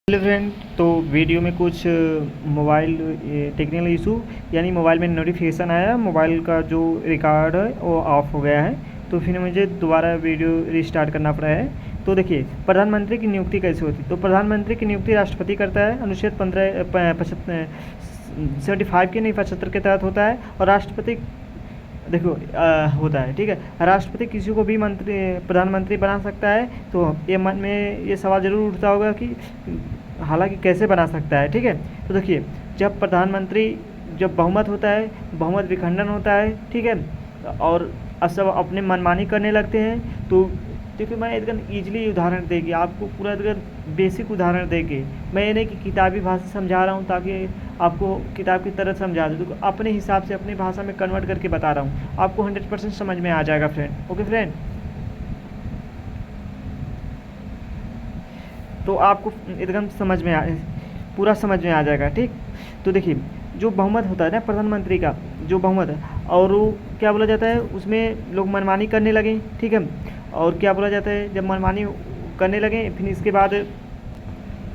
Hello friend, तो video में कुछ मोबाइल टेक्निकल इशू यानी मोबाइल में नोटिफिकेशन आया, मोबाइल का जो रिकॉर्ड है वो ऑफ हो गया है। तो फिर मुझे दोबारा वीडियो रिस्टार्ट करना पड़ा है। तो देखिए, प्रधानमंत्री की नियुक्ति कैसे होती है। तो प्रधानमंत्री की नियुक्ति राष्ट्रपति करता है, अनुच्छेद 75 के नहीं 75 के तहत होता है। और राष्ट्रपति देखो होता है, ठीक है। राष्ट्रपति किसी को भी मंत्री प्रधानमंत्री बना सकता है। तो ये मन में ये सवाल ज़रूर उठता होगा कि हालांकि कैसे बना सकता है, ठीक है। तो देखिए, जब बहुमत होता है, बहुमत विखंडन होता है, ठीक है, और सब अपने मनमानी करने लगते हैं। तो देखिए, मैं एकदम ईजिली उदाहरण देके आपको पूरा एकदम बेसिक उदाहरण देके, मैं ये नहीं कि किताबी भाषा समझा रहा हूँ ताकि आपको किताब की तरह समझा दूँ, तो अपने हिसाब से अपनी भाषा में कन्वर्ट करके बता रहा हूँ, आपको 100% समझ में आ जाएगा फ्रेंड। ओके फ्रेंड, तो आपको एकदम पूरा समझ में आ जाएगा, ठीक। तो देखिए, जो बहुमत होता है ना प्रधानमंत्री का, जो बहुमत है, और वो क्या बोला जाता है, उसमें लोग मनमानी करने लगे, ठीक है। और क्या बोला जाता है, जब मनमानी करने लगे, फिर इसके बाद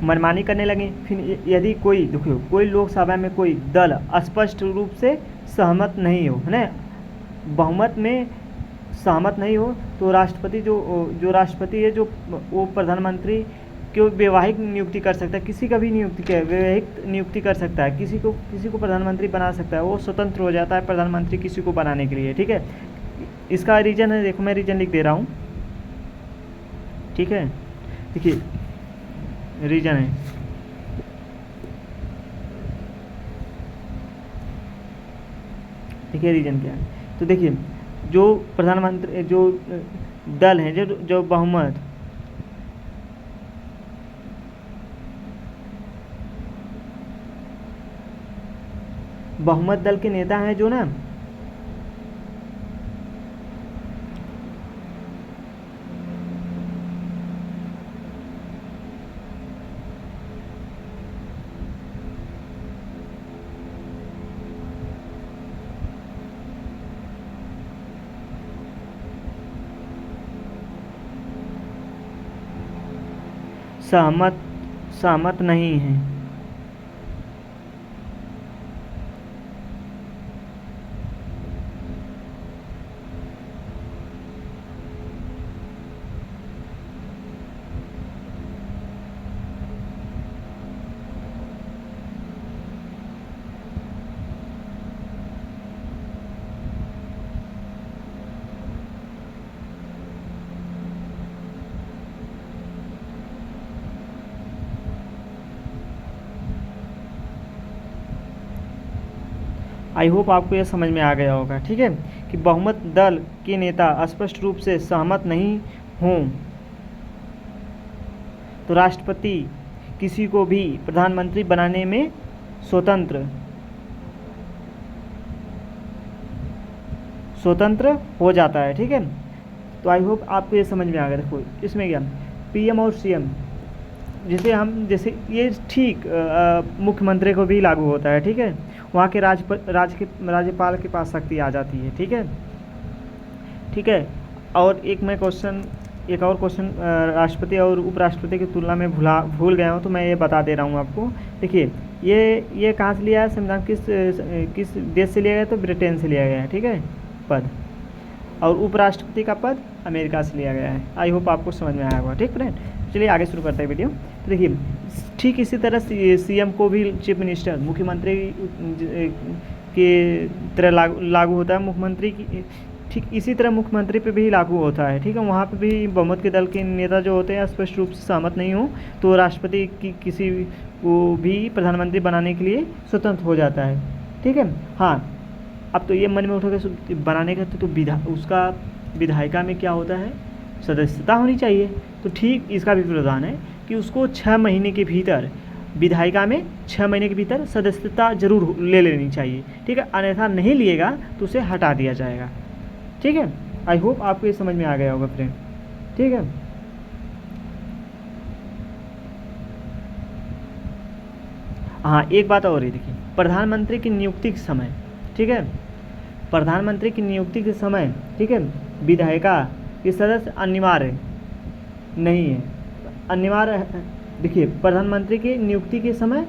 मनमानी करने लगे, फिर यदि कोई लोकसभा में कोई दल स्पष्ट रूप से सहमत नहीं हो, है ना, बहुमत में सहमत नहीं हो, तो राष्ट्रपति जो राष्ट्रपति है, जो वो प्रधानमंत्री क्यों वैवाहिक नियुक्ति कर सकता है, किसी का भी वैवाहिक नियुक्ति कर सकता है, किसी को प्रधानमंत्री बना सकता है। वो स्वतंत्र हो जाता है प्रधानमंत्री किसी को बनाने के लिए, ठीक है। इसका रीज़न है, देखो मैं रीज़न लिख दे रहा हूँ, ठीक है। देखिए, रीज़न है, देखिए रीज़न क्या है। तो देखिए, जो प्रधानमंत्री जो दल है, जो बहुमत दल के नेता हैं, जो ना सहमत सहमत नहीं है। आई होप आपको यह समझ में आ गया होगा, ठीक है, कि बहुमत दल के नेता स्पष्ट रूप से सहमत नहीं हों तो राष्ट्रपति किसी को भी प्रधानमंत्री बनाने में स्वतंत्र हो जाता है, ठीक है। तो आई होप आपको ये समझ में आ गया। देखो, इसमें क्या पीएम और सीएम, जैसे ये ठीक मुख्यमंत्री को भी लागू होता है, ठीक है। वहाँ के राज्यपाल के पास शक्ति आ जाती है, ठीक है, ठीक है। और एक और क्वेश्चन राष्ट्रपति और उपराष्ट्रपति की तुलना में भूल गया हूँ, तो मैं ये बता दे रहा हूँ आपको। देखिए, ये कहाँ से लिया है, संविधान किस देश से लिया गया, तो ब्रिटेन से लिया गया है, ठीक है, पद। और उपराष्ट्रपति का पद अमेरिका से लिया गया है। आई होप आपको समझ में आया होगा, ठीक फ्रेंड। चलिए आगे शुरू करते हैं वीडियो। तो देखिए, ठीक इसी तरह सीएम को भी चीफ मिनिस्टर मुख्यमंत्री के तरह लागू होता है। मुख्यमंत्री की ठीक इसी तरह मुख्यमंत्री पे भी लागू होता है, ठीक है। वहाँ पे भी बहुमत के दल के नेता जो होते हैं स्पष्ट रूप से सहमत नहीं हो, तो राष्ट्रपति की किसी को भी प्रधानमंत्री बनाने के लिए स्वतंत्र हो जाता है, ठीक है। हाँ, अब तो ये मन में उठोगे बनाने का तो उसका विधायिका में क्या होता है, सदस्यता होनी चाहिए। तो ठीक इसका भी प्रावधान है कि उसको 6 महीने के भीतर विधायिका में 6 महीने के भीतर सदस्यता जरूर ले लेनी चाहिए, ठीक है। अन्यथा नहीं लिएगा तो उसे हटा दिया जाएगा, ठीक है। आई होप आपको ये समझ में आ गया होगा फ्रेंड, ठीक है। हाँ, एक बात और है, देखिए, प्रधानमंत्री की नियुक्ति के समय, ठीक है, प्रधानमंत्री की नियुक्ति के समय, ठीक है, विधायिका के सदस्य अनिवार्य नहीं है, अनिवार्य देखिए प्रधानमंत्री की नियुक्ति के समय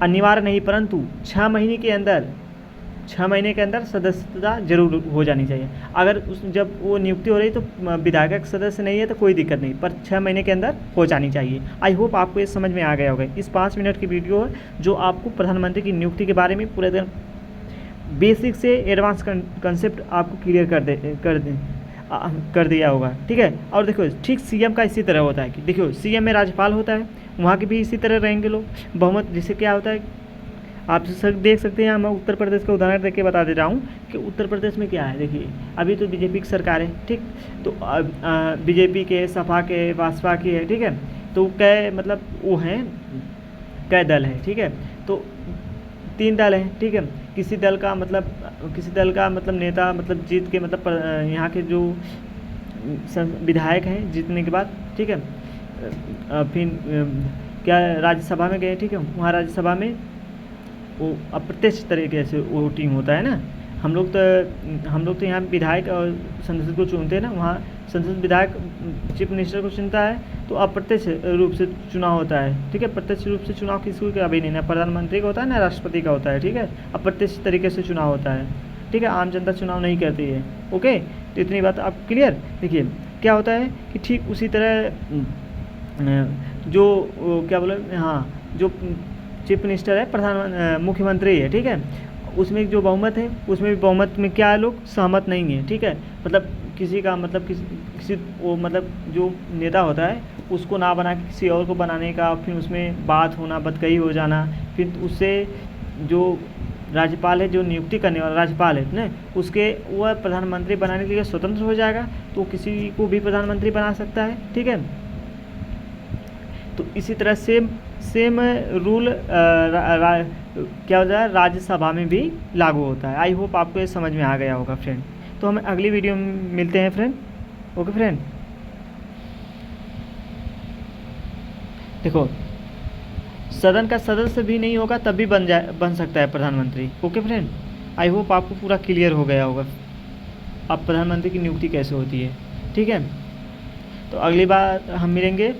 अनिवार्य नहीं, परंतु 6 महीने के अंदर सदस्यता जरूर हो जानी चाहिए। अगर उस जब वो नियुक्ति हो रही तो विधायक सदस्य नहीं है तो कोई दिक्कत नहीं, पर 6 महीने के अंदर हो जानी चाहिए। आई होप आपको ये समझ में आ गया होगा। इस 5 मिनट की वीडियो है जो आपको प्रधानमंत्री की नियुक्ति के बारे में पूरे दिन बेसिक से एडवांस कंसेप्ट आपको क्लियर कर दिया होगा, ठीक है। और देखो ठीक सीएम का इसी तरह होता है कि देखो सीएम में राज्यपाल होता है, वहाँ के भी इसी तरह रहेंगे लोग। बहुमत जिससे क्या होता है आप सब देख सकते हैं। मैं उत्तर प्रदेश का उदाहरण देके बता दे रहा हूँ कि उत्तर प्रदेश में क्या है। देखिए अभी तो बीजेपी की सरकार है, ठीक, तो बीजेपी के, सपा के, बसपा की है, ठीक है। तो कै मतलब वो हैं कै दल है, ठीक है। तो 3 दल हैं, ठीक है। किसी दल का मतलब नेता मतलब जीत के मतलब यहाँ के जो विधायक हैं जीतने के बाद, ठीक है, फिर क्या राज्यसभा में गए, ठीक है। वहाँ राज्यसभा में वो अप्रत्यक्ष तरीके से वोटिंग होता है ना। हम लोग तो यहाँ विधायक और संसद को चुनते हैं ना, वहाँ संसद विधायक चीफ मिनिस्टर को चुनता है, तो अप्रत्यक्ष रूप से चुनाव होता है, ठीक है। प्रत्यक्ष रूप से चुनाव किसी का भी नहीं, ना प्रधानमंत्री का होता है ना राष्ट्रपति का होता है, ठीक है। अप्रत्यक्ष तरीके से चुनाव होता है, ठीक है। आम जनता चुनाव नहीं करती है, ओके। तो इतनी बात आप क्लियर। देखिए क्या होता है कि ठीक उसी तरह जो क्या बोले, हाँ, जो चीफ मिनिस्टर है, मुख्यमंत्री है, ठीक है। उसमें जो बहुमत है उसमें भी बहुमत में क्या है, लोग सहमत नहीं है, ठीक है। मतलब किसी का मतलब किसी वो मतलब जो नेता होता है उसको ना बना के किसी और को बनाने का, फिर उसमें बात होना, बतकही हो जाना, फिर उससे जो राज्यपाल है, जो नियुक्ति करने वाला राज्यपाल है ना, उसके वह प्रधानमंत्री बनाने के लिए स्वतंत्र हो जाएगा, तो किसी को भी प्रधानमंत्री बना सकता है, ठीक है। तो इसी तरह सेम रूल क्या होता है राज्यसभा में भी लागू होता है। आई होप आपको ये समझ में आ गया होगा फ्रेंड। तो हम अगली वीडियो में मिलते हैं फ्रेंड, ओके फ्रेंड। देखो सदन का सदस्य भी नहीं होगा तब भी बन सकता है प्रधानमंत्री, ओके फ्रेंड। आई होप आपको पूरा क्लियर हो गया होगा अब प्रधानमंत्री की नियुक्ति कैसे होती है, ठीक है। तो अगली बार हम मिलेंगे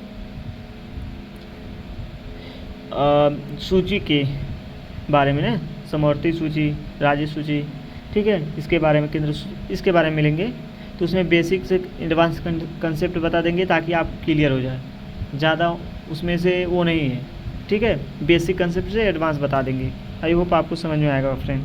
सूची के बारे में ना, समवर्ती सूची, राज्य सूची, ठीक है, इसके बारे में इसके बारे में मिलेंगे। तो उसमें बेसिक से एडवांस कंसेप्ट बता देंगे ताकि आप क्लियर हो जाए। ज़्यादा उसमें से वो नहीं है, ठीक है। बेसिक कंसेप्ट से एडवांस बता देंगे। आई होप आपको समझ में आएगा फ्रेंड।